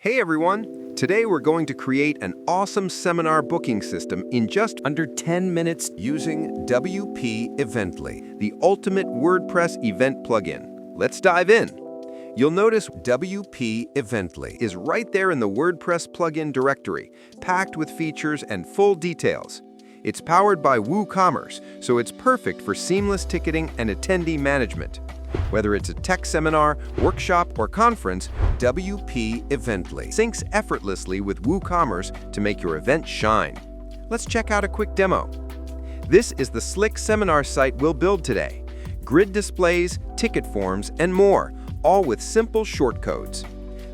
Hey everyone! Today we're going to create an awesome seminar booking system in just under 10 minutes using WpEvently, the ultimate WordPress event plugin. Let's dive in. You'll notice WpEvently is right there in the WordPress plugin directory, packed with features and full details. It's powered by WooCommerce, so it's perfect for seamless ticketing and attendee management. Whether it's a tech seminar, workshop, or conference, WpEvently syncs effortlessly with WooCommerce to make your event shine. Let's check out a quick demo. This is the slick seminar site we'll build today. Grid displays, ticket forms, and more, all with simple shortcodes.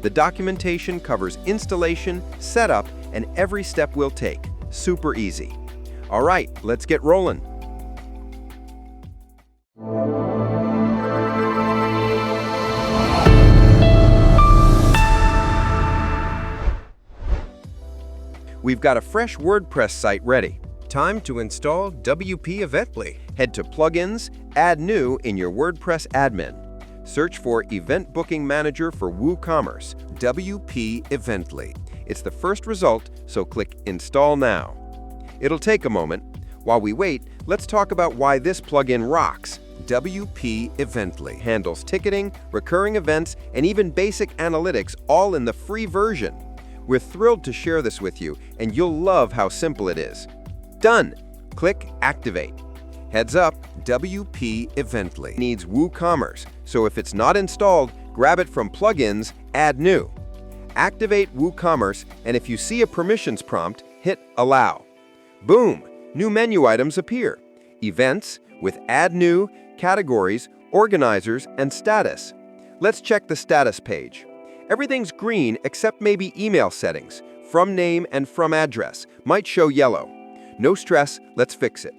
The documentation covers installation, setup, and every step we'll take. Super easy. All right, let's get rolling. We've got a fresh WordPress site ready. Time to install WpEvently. Head to Plugins, Add New in your WordPress admin. Search for Event Booking Manager for WooCommerce, WpEvently. It's the first result, so click Install Now. It'll take a moment. While we wait, let's talk about why this plugin rocks. WpEvently handles ticketing, recurring events, and even basic analytics all in the free version. We're thrilled to share this with you, and you'll love how simple it is. Done! Click Activate. Heads up, WpEvently needs WooCommerce, so if it's not installed, grab it from Plugins, Add New. Activate WooCommerce, and if you see a permissions prompt, hit Allow. Boom! New menu items appear. Events with Add New, Categories, Organizers, and Status. Let's check the status page. Everything's green except maybe email settings. From name and from address might show yellow. No stress, let's fix it.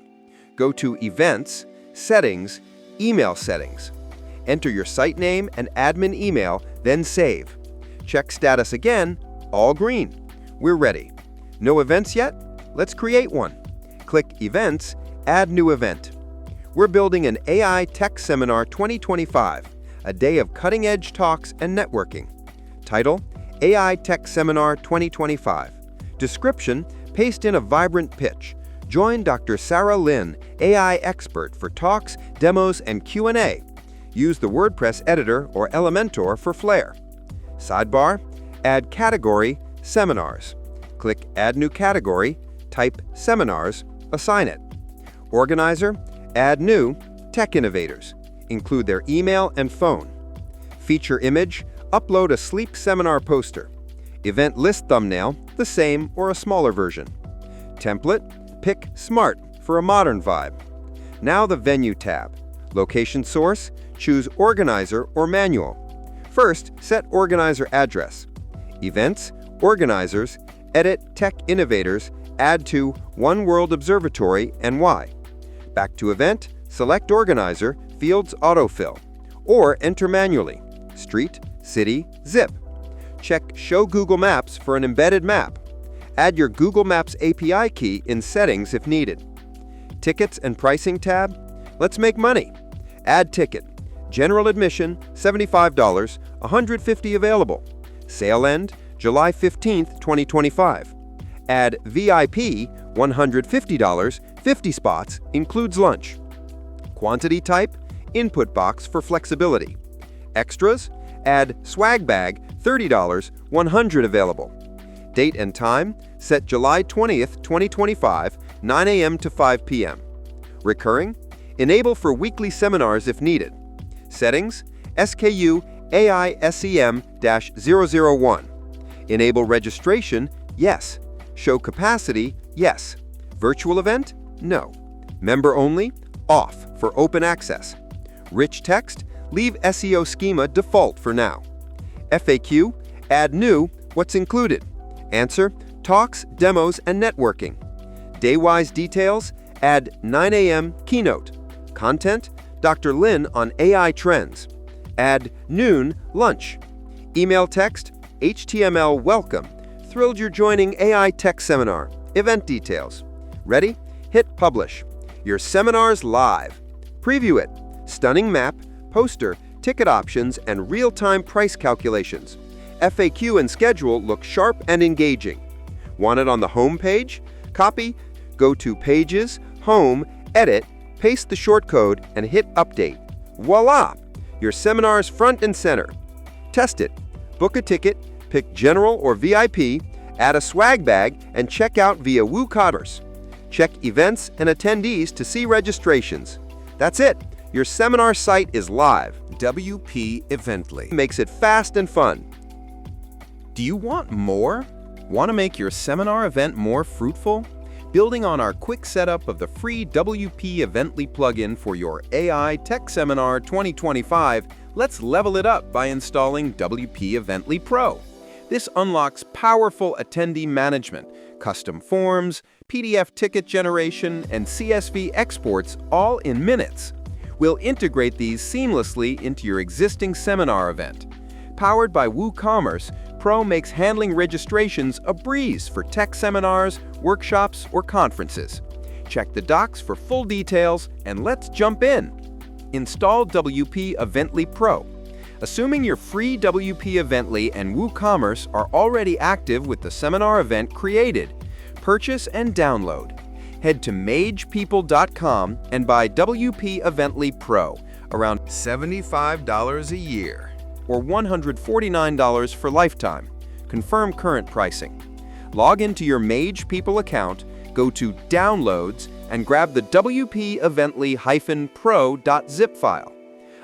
Go to Events, Settings, Email Settings. Enter your site name and admin email, then save. Check status again, all green. We're ready. No events yet? Let's create one. Click Events, Add New Event. We're building an AI Tech Seminar 2025, a day of cutting-edge talks and networking. Title, AI Tech Seminar 2025. Description, paste in a vibrant pitch. Join Dr. Sarah Lin, AI expert for talks, demos, and Q&A. Use the WordPress editor or Elementor for flair. Sidebar, add category, seminars. Click Add New Category, type Seminars, assign it. Organizer, add new, Tech Innovators. Include their email and phone. Feature image, upload a sleek seminar poster. Event list thumbnail, the same or a smaller version. Template, pick Smart for a modern vibe. Now the Venue tab. Location source, choose Organizer or Manual. First, set Organizer address. Events, Organizers, edit Tech Innovators, add to One World Observatory NY. Back to Event, select Organizer, fields autofill. Or enter manually. Street, city, zip. Check Show Google Maps for an embedded map. Add your Google Maps API key in Settings if needed. Tickets and Pricing tab. Let's make money. Add ticket. General admission, $75, 150 available. Sale end, July 15th, 2025. Add VIP, $150, 50 spots, includes lunch. Quantity type, input box for flexibility. Extras, add swag bag, $30, 100 available. Date and time, set July 20th, 2025, 9 a.m. to 5 p.m. Recurring, enable for weekly seminars if needed. Settings, SKU AISEM-001. Enable registration, yes. Show capacity, yes. Virtual event, no. Member only, off for open access. Rich text, leave SEO schema default for now. FAQ, add new, what's included. Answer, talks, demos, and networking. Day-wise details, add 9 a.m. keynote. Content, Dr. Lin on AI trends. Add noon, lunch. Email text, HTML welcome. Thrilled you're joining AI Tech Seminar. Event details. Ready? Hit Publish. Your seminar's live. Preview it. Stunning map, poster, ticket options, and real-time price calculations. FAQ and schedule look sharp and engaging. Want it on the home page? Copy, go to Pages, Home, Edit, paste the shortcode, and hit Update. Voila! Your seminar's front and center. Test it. Book a ticket, pick General or VIP, add a swag bag, and check out via WooCommerce. Check Events and Attendees to see registrations. That's it. Your seminar site is live. WpEvently makes it fast and fun. Do you want more? Want to make your seminar event more fruitful? Building on our quick setup of the free WpEvently plugin for your AI Tech Seminar 2025, let's level it up by installing WpEvently Pro. This unlocks powerful attendee management, custom forms, PDF ticket generation, and CSV exports all in minutes. We'll integrate these seamlessly into your existing seminar event. Powered by WooCommerce, Pro makes handling registrations a breeze for tech seminars, workshops, or conferences. Check the docs for full details, and let's jump in. Install WpEvently Pro. Assuming your free WpEvently and WooCommerce are already active with the seminar event created, purchase and download. Head to magepeople.com and buy WpEvently Pro, around $75 a year, or $149 for lifetime. Confirm current pricing. Log into your Mage People account, go to Downloads, and grab the WpEvently-pro.zip file.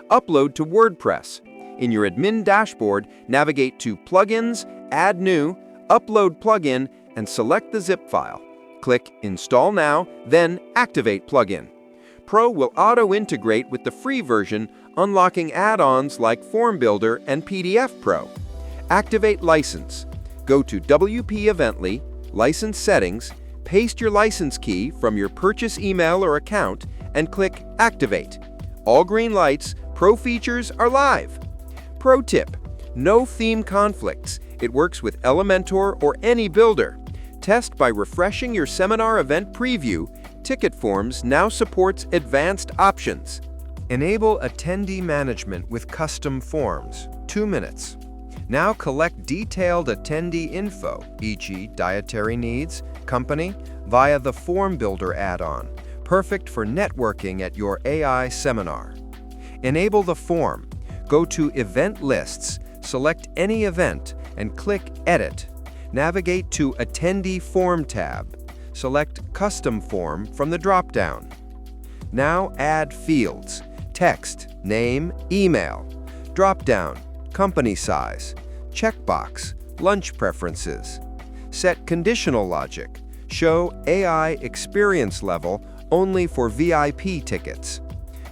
Upload to WordPress. In your admin dashboard, navigate to Plugins, Add New, Upload Plugin, and select the zip file. Click Install Now, then Activate Plugin. Pro will auto-integrate with the free version, unlocking add-ons like Form Builder and PDF Pro. Activate License. Go to WpEvently, License Settings, paste your license key from your purchase email or account, and click Activate. All green lights, Pro features are live. Pro tip: no theme conflicts. It works with Elementor or any builder. Test by refreshing your seminar event preview. Ticket Forms now supports advanced options. Enable attendee management with custom forms. 2 minutes. Now collect detailed attendee info, e.g. dietary needs, company, via the Form Builder add-on, perfect for networking at your AI seminar. Enable the form. Go to Event Lists, select any event, and click Edit. Navigate to Attendee Form tab. Select Custom Form from the drop-down. Now add fields: text, name, email. Drop-down: company size. Checkbox: lunch preferences. Set conditional logic: show AI experience level only for VIP tickets.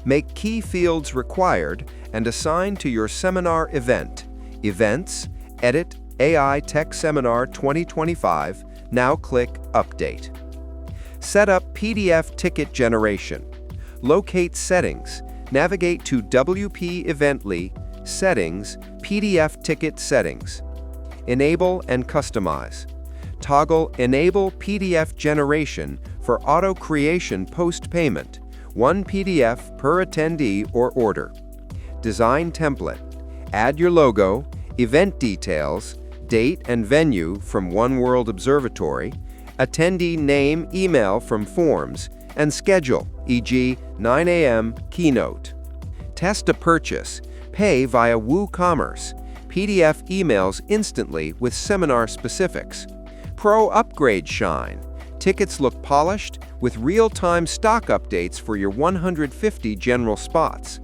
Make key fields required and assign to your seminar event. Events, Edit AI Tech Seminar 2025. Now click Update. Set up PDF ticket generation. Locate Settings. Navigate to WpEvently, Settings, PDF Ticket Settings. Enable and customize. Toggle Enable PDF Generation for auto-creation post-payment. 1 PDF per attendee or order. Design template. Add your logo, event details, date and venue from One World Observatory, attendee name, email from Forms, and schedule, e.g. 9 a.m. keynote. Test a purchase. Pay via WooCommerce. PDF emails instantly with seminar specifics. Pro upgrade shine. Tickets look polished with real-time stock updates for your 150 general spots.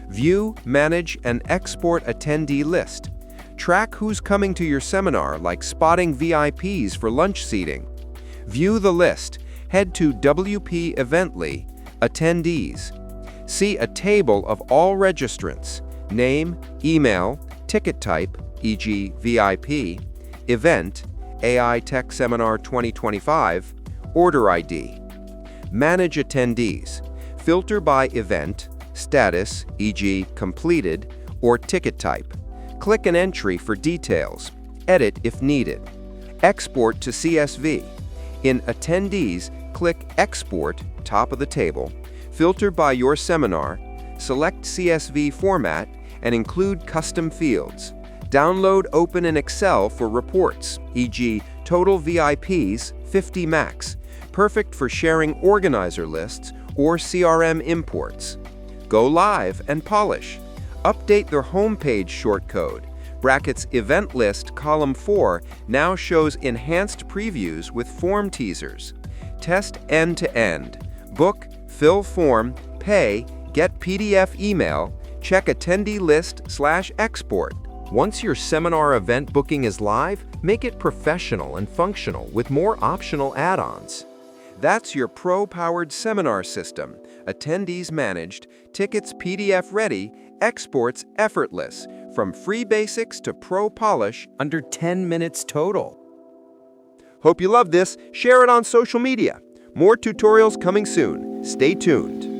View, manage, and export attendee list. Track who's coming to your seminar, like spotting VIPs for lunch seating. View the list. Head to WpEvently, Attendees. See a table of all registrants: name, email, ticket type, e.g. VIP, event, AI Tech Seminar 2025, order ID. Manage attendees. Filter by event, status, e.g. completed, or ticket type. Click an entry for details. Edit if needed. Export to CSV. In Attendees, click Export, top of the table. Filter by your seminar. Select CSV format and include custom fields. Download, open in Excel for reports, e.g. total VIPs, 50 max, perfect for sharing organizer lists or CRM imports. Go live and polish. Update their homepage shortcode. Brackets event list column 4 now shows enhanced previews with form teasers. Test end-to-end. Book, fill form, pay, get PDF email, check attendee list/export. Once your seminar event booking is live, make it professional and functional with more optional add-ons. That's your pro-powered seminar system. Attendees managed, tickets PDF ready, exports effortless, from free basics to pro polish under 10 minutes total. Hope you love this. Share it on social media. More tutorials coming soon. Stay tuned.